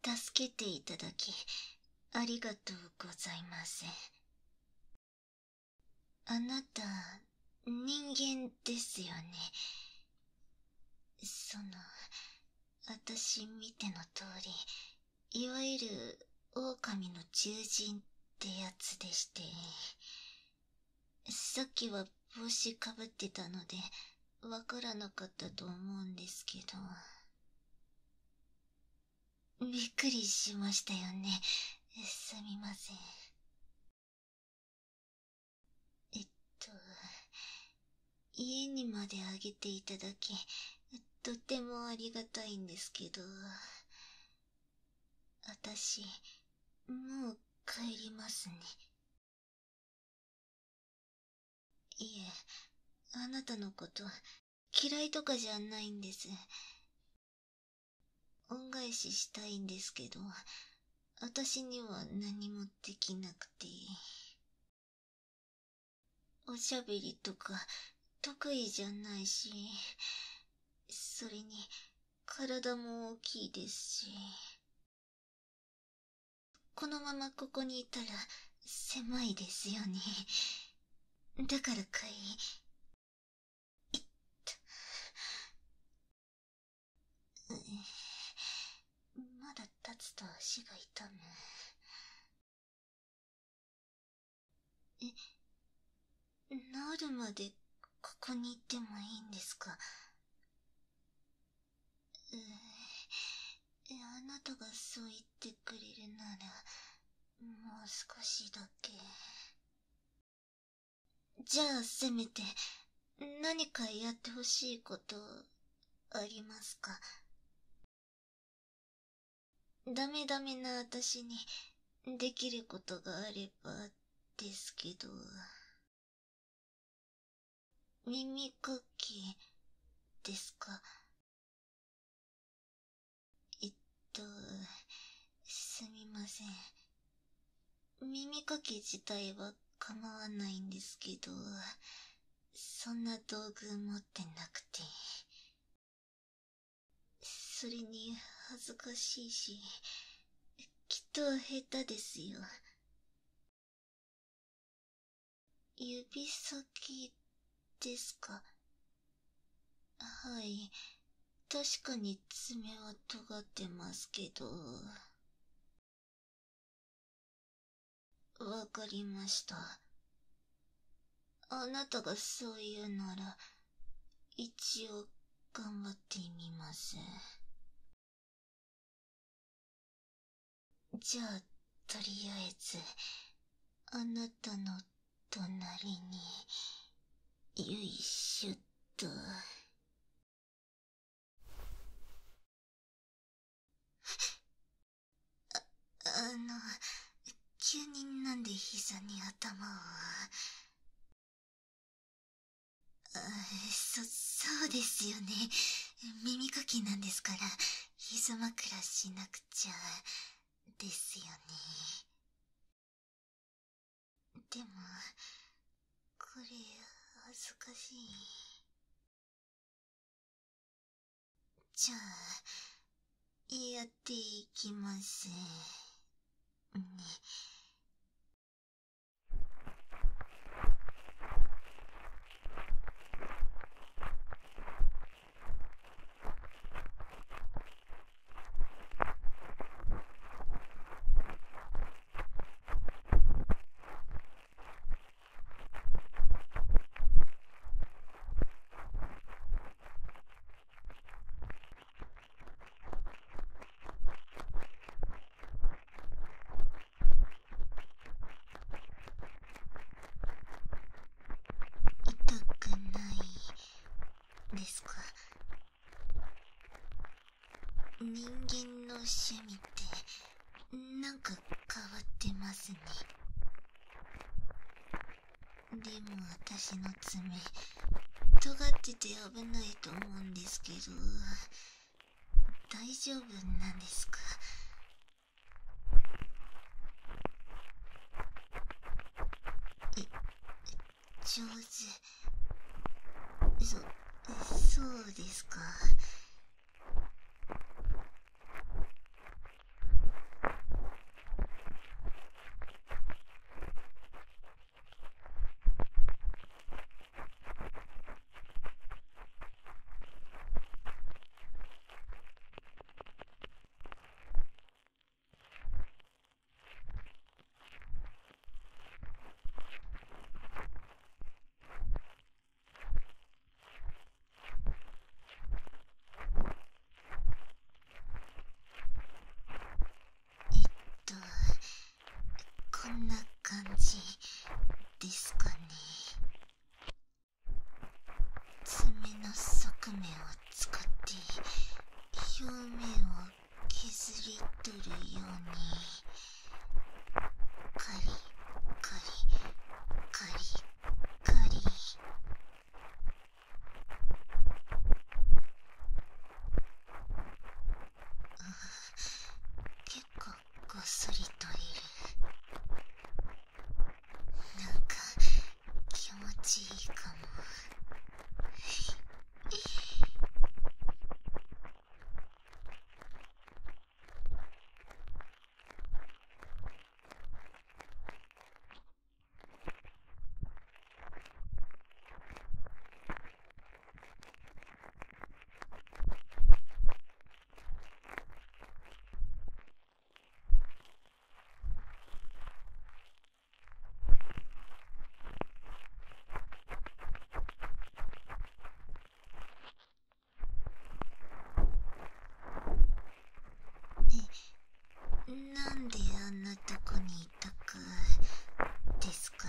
助けていただき、ありがとうございます。あなた、人間ですよね。私見ての通り、いわゆる狼の獣人ってやつでして、さっきは帽子かぶってたので、わからなかったと思うんですけど。びっくりしましたよね。すみません。えっと、家にまであげていただき、とてもありがたいんですけど、私、もう帰りますね。いえ、あなたのこと嫌いとかじゃないんです。恩返ししたいんですけど、私には何もできなくて。おしゃべりとか得意じゃないし、それに体も大きいですし、このままここにいたら狭いですよね。だからかい、まだ立つと足が痛む。治るまでここにいてもいいんですか？あなたがそう言ってくれるなら、もう少しだけ。じゃあせめて、何かやってほしいことありますか？ダメダメな私にできることがあればですけど。耳かきですか？えっと、すみません。耳かき自体は構わないんですけど、そんな道具持ってなくて。それに恥ずかしいし、きっと下手ですよ。指先ですか？はい。確かに爪は尖ってますけど。わかりました。あなたがそう言うなら、一応頑張ってみます。じゃあ、とりあえず、あなたの隣に、よいしょっと。急になんで膝に頭を。そうですよね。耳かきなんですから、膝枕しなくちゃ、ですよね。でも、これ、恥ずかしい。じゃあ、やっていきます。ね。痛くないですか？人間の趣味ってなんか変わってますね。でも私の爪尖ってて危ないと思うんですけど、大丈夫なんですか？上手。そうですか。感じですかね。爪の側面を使って表面を削り取るようにカリカリカリカリ。結構ごっそりといる。なんか気持ちいいかも。なんであんなとこにいたかですか。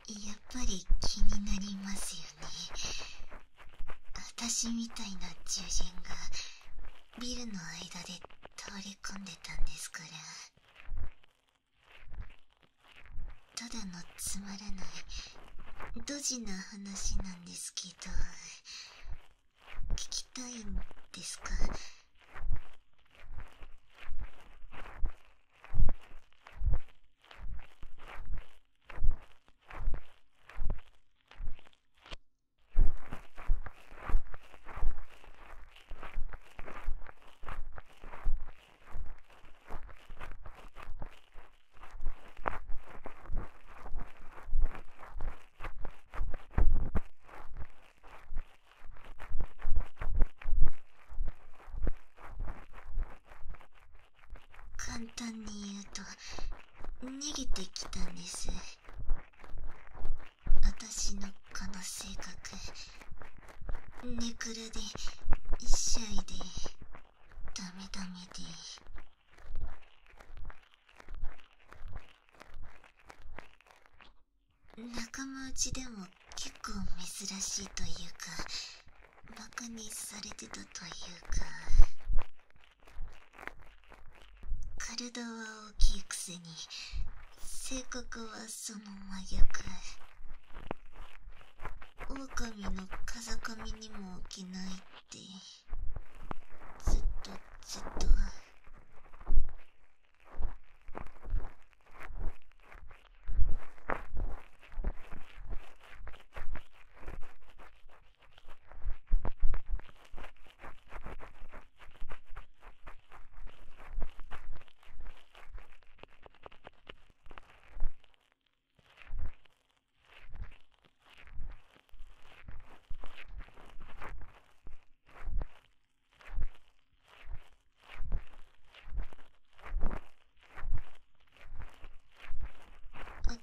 やっぱり気になりますよね。私みたいな獣人がビルの間で倒れ込んでたんですから。ただのつまらないドジな話なんですけど、聞きたいんですか？簡単に言うと逃げてきたんです。私のこの性格、ネクラでシャイでダメダメで、仲間内でも結構珍しいというか、バカにされてたというか。体は大きいくせに性格はその真逆。狼の風上にも起きないってずっとずっと。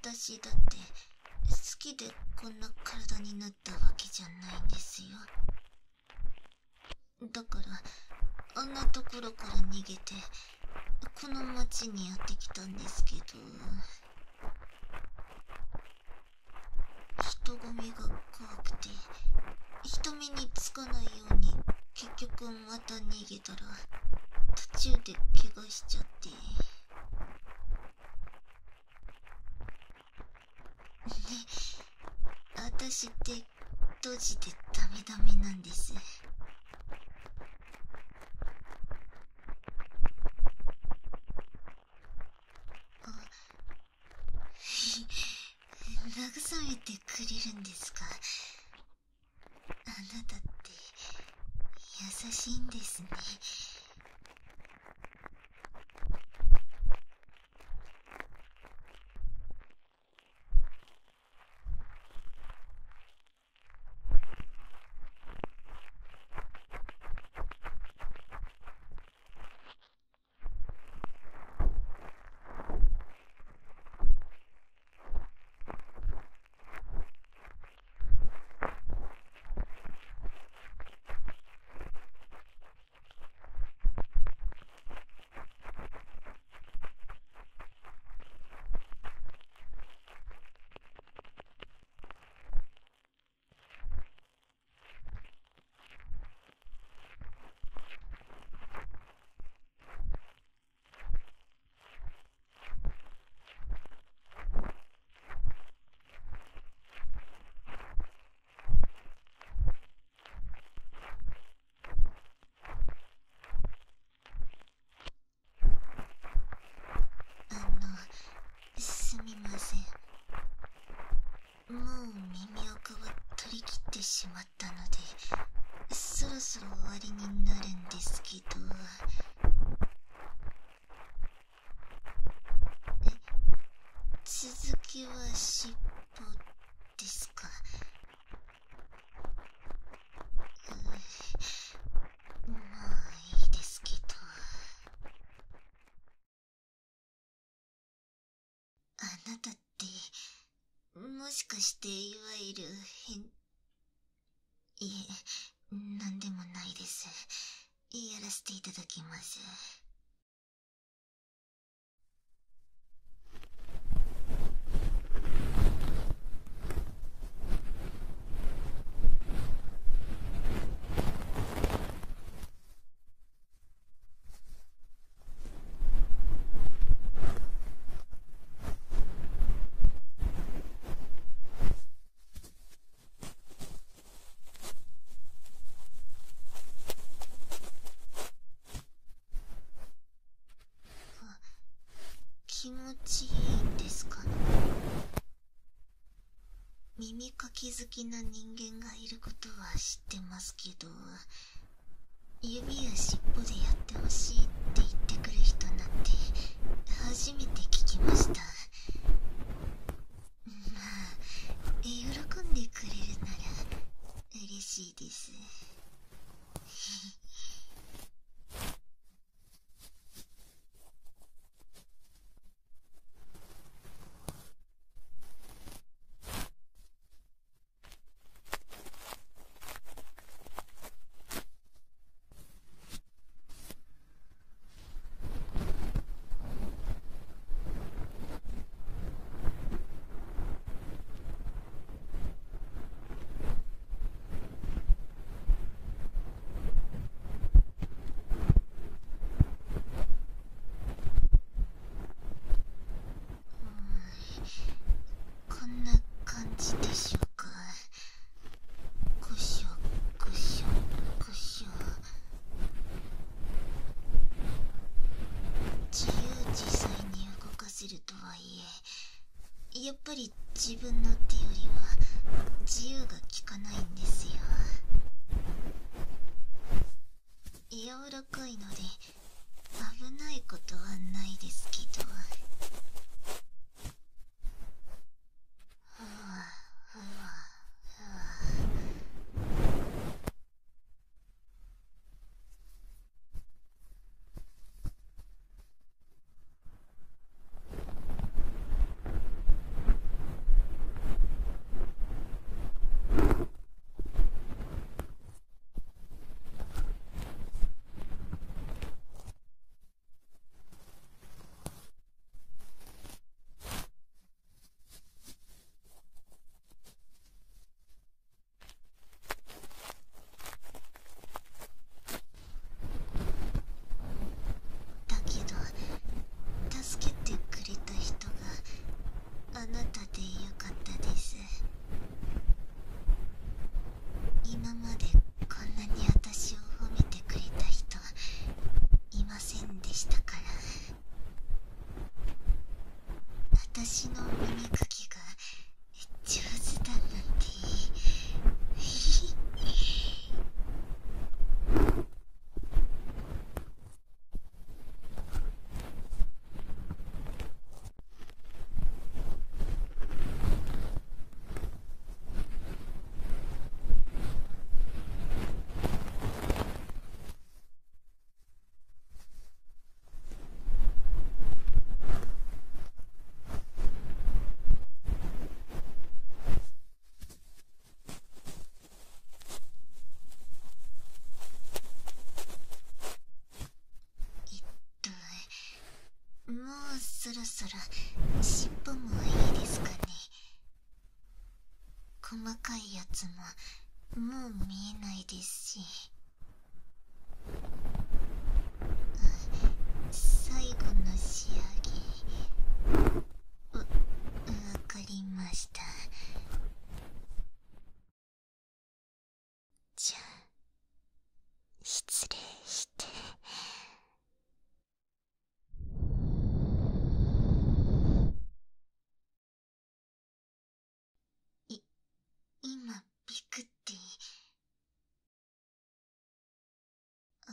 私だって好きでこんな体になったわけじゃないんですよ。だからあんなところから逃げてこの町にやってきたんですけど、人混みが怖くて人目につかないように結局また逃げたら途中で怪我しちゃって。ね、私ってドジでダメダメなんです。慰めてくれるんですか？あなたって優しいんですね。なたって、もしかしていわゆるいえ、なんでもないです。やらせていただきます。気持ちいいんですかね。耳かき好きな人間がいることは知ってますけど、指や尻尾でやってほしいって言ってくる人なんて初めて聞きました。まあ、喜んでくれるなら嬉しいです。こんな感じでしょうか。こしょこしょこしょ。自由自在に動かせるとはいえ、やっぱり自分の手よりは自由が利かないんですよ。柔らかいので危ないことはないですけど。ふわふわふわ。だけど助けてくれた人があなたでよかったです。今までこんなに私を褒めてくれた人いませんでしたから。私の耳かきが上手だなんて。えっと、もうそろそろ尻尾もいいですかね。細かいやつももう見えないですし。最後の仕上げ。わかりました。じゃあ失礼して。今ビクってあ、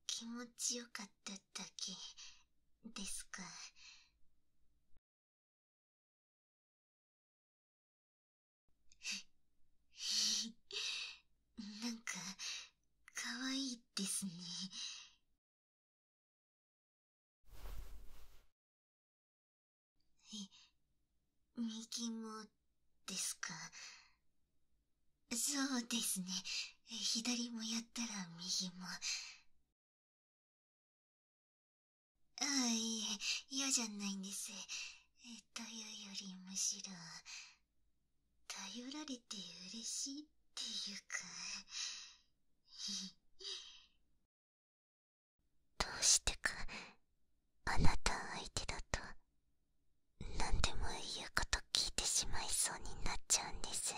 気持ちよかっただけですか。なんかかわいいですね。右もですか。そうですね。左もやったら右も。いえ、嫌じゃないんです。というよりむしろ、頼られて嬉しいっていうか。どうしてか、あなた相手だと、何でも言うこと聞いてしまいそうになっちゃうんです。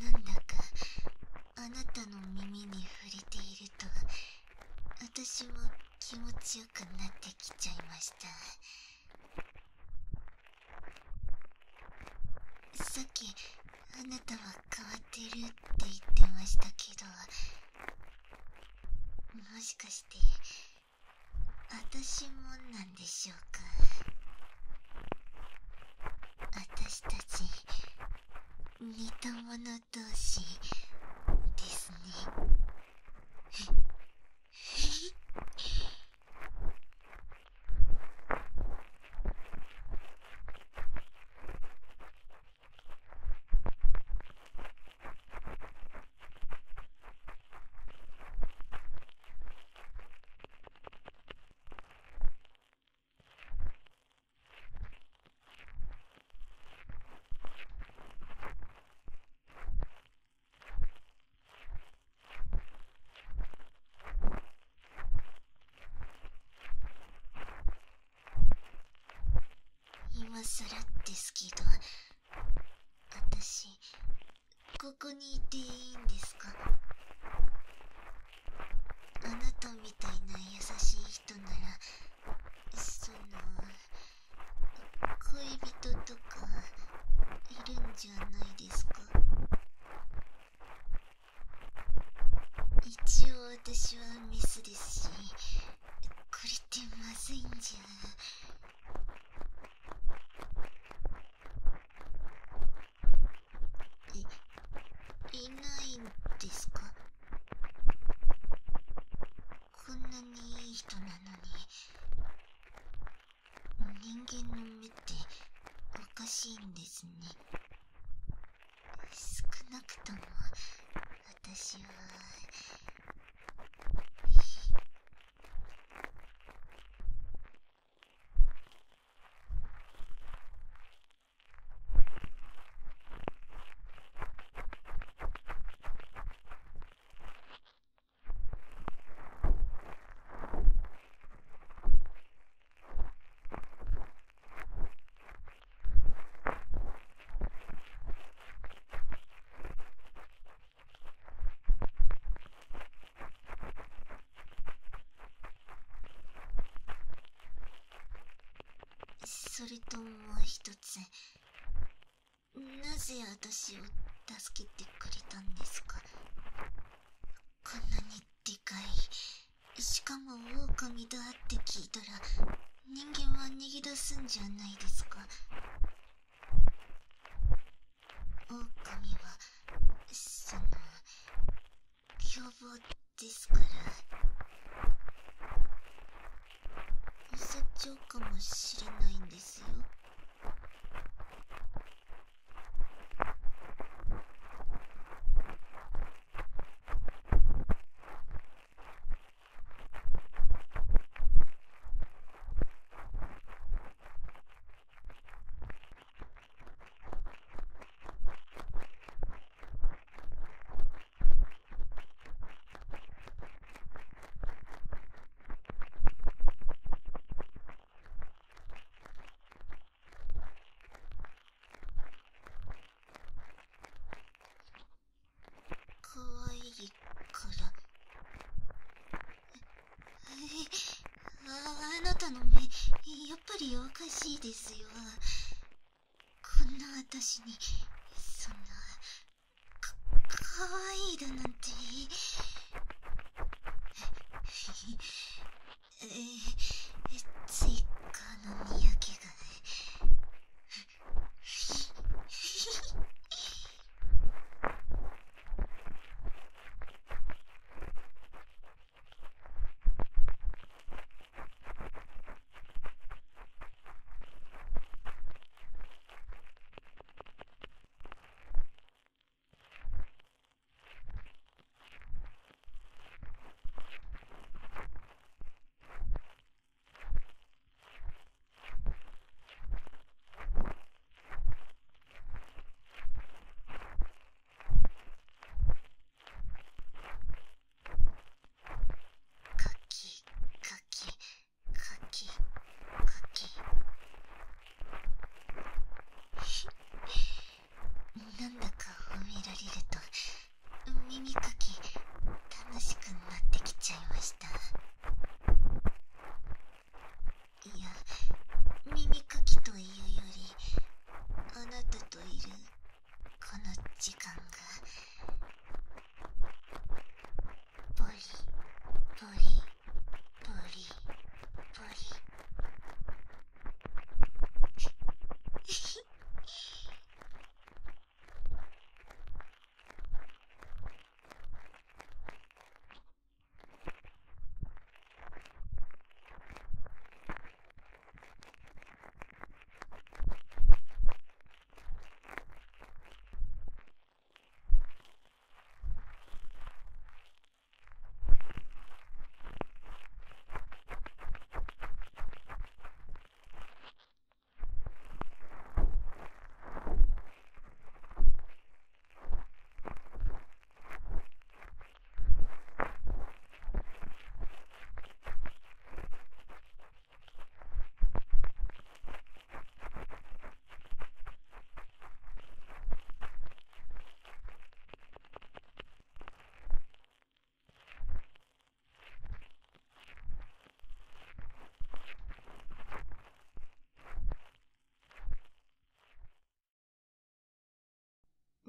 なんだか、あなたの耳に触れていると、私も気持ちよくなってきちゃいました。さっき、あなたは変わってるって言ってましたけど、もしかして、私もなんでしょうか。私たち、似た者同士、ですね。今更ですけど、私、ここにいていいんですか？あなたみたいな優しい人なら、恋人とか、いるんじゃないですか？一応私はメスですし、これってまずいんじゃ。いないんですか？こんなにいい人なのに、人間の目っておかしいんですね。少なくとも私は。それともう一つ、なぜ私を助けてくれたんですか？こんなにでかい、しかも狼だって聞いたら、人間は逃げ出すんじゃないですか？狼は、凶暴ですから。襲っちゃうかもしれないんですよ。やっぱりおかしいですよ。こんな私にそんなかわいいだなんて。追加のにやけがカキカキカキカキ。なんだか褒められると耳かき楽しくなってきちゃいました。いや、耳かきというよりあなたといるこの時間がポリポリポリポリ。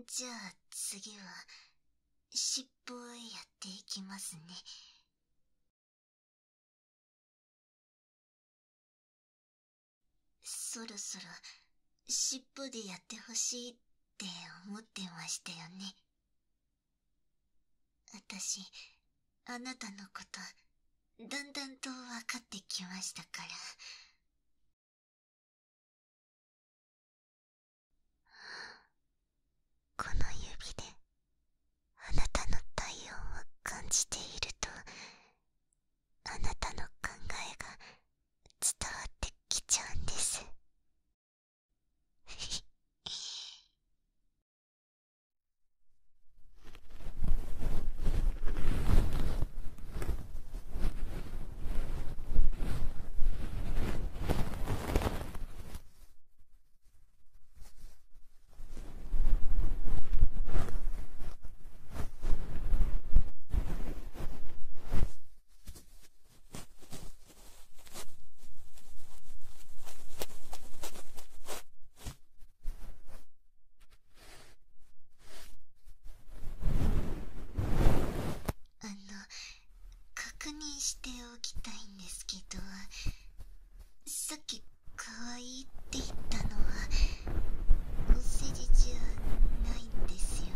じゃあ次は尻尾をやっていきますね。そろそろ尻尾でやってほしいって思ってましたよね。私、あなたのことだんだんと分かってきましたから。この指であなたの体温を感じていると、あなたの考えが伝わってきちゃうんです。確認しておきたいんですけど、さっき可愛いって言ったのはお世辞じゃないんですよね。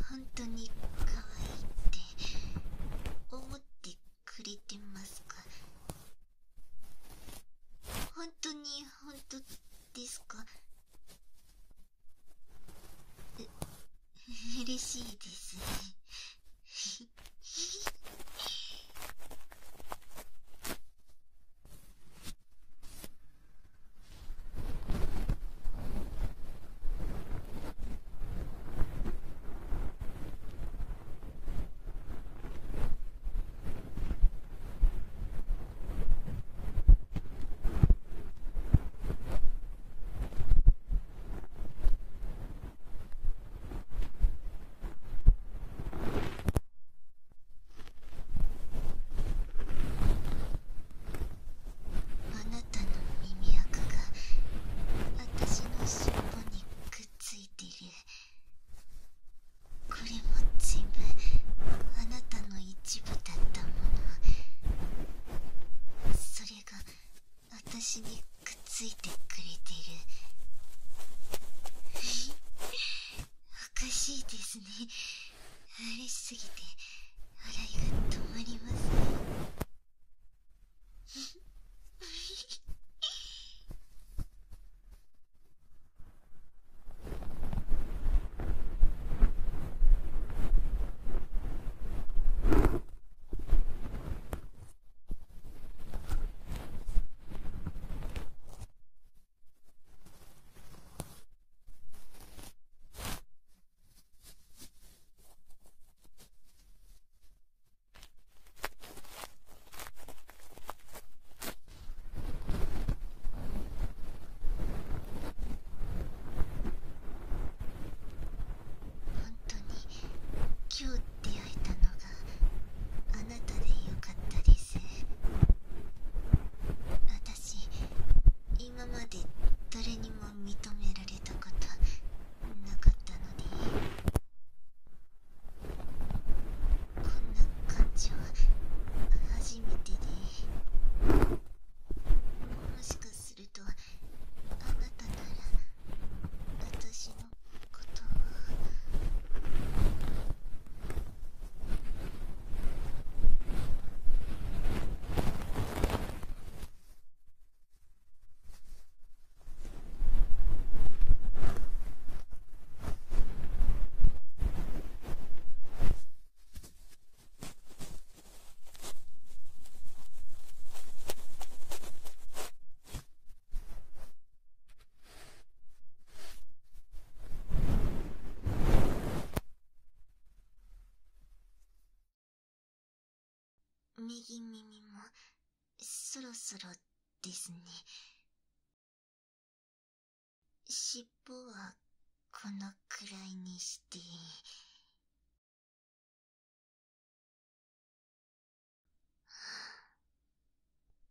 本当に可愛いって思ってくれてますか？本当に本当ですか？嬉しいです。れも全部あなたの一部だったもの。それが私にくっついてくれてる。おかしいですね。嬉しすぎて笑いが止まりません。本当に今日出会えたのがあなたでよかったです。私今まで誰にも認められたことなかったので、こんな感情初めてで、もしかするとあなたなら私のことを。右耳もそろそろですね。尻尾はこのくらいにして。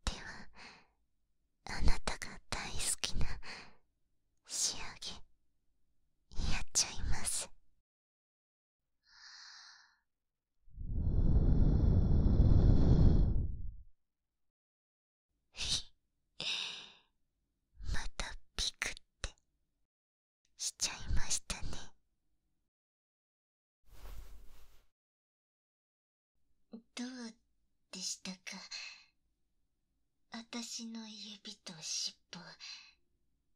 ではあなたが大好きな仕上げやっちゃいます。またピクってしちゃいましたね。どうでしたか、私の指と尻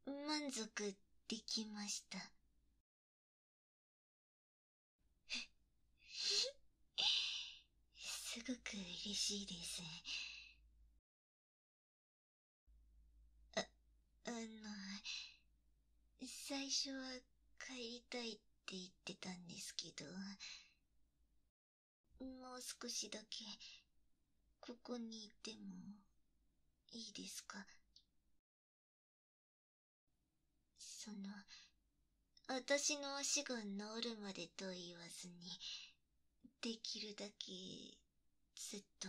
尾。満足できました？すごく嬉しいです。あの、最初は帰りたいって言ってたんですけど、もう少しだけここにいてもいいですか？私の足が治るまでと言わずに、できるだけずっと。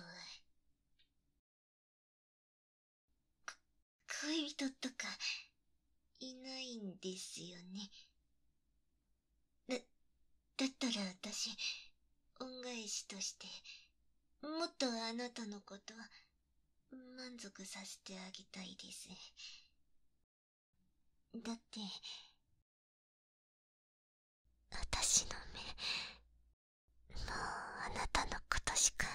恋人とかいないんですよね。だったら私、恩返しとしてもっとあなたのこと満足させてあげたいです。だって私の目、もうあなたのことしか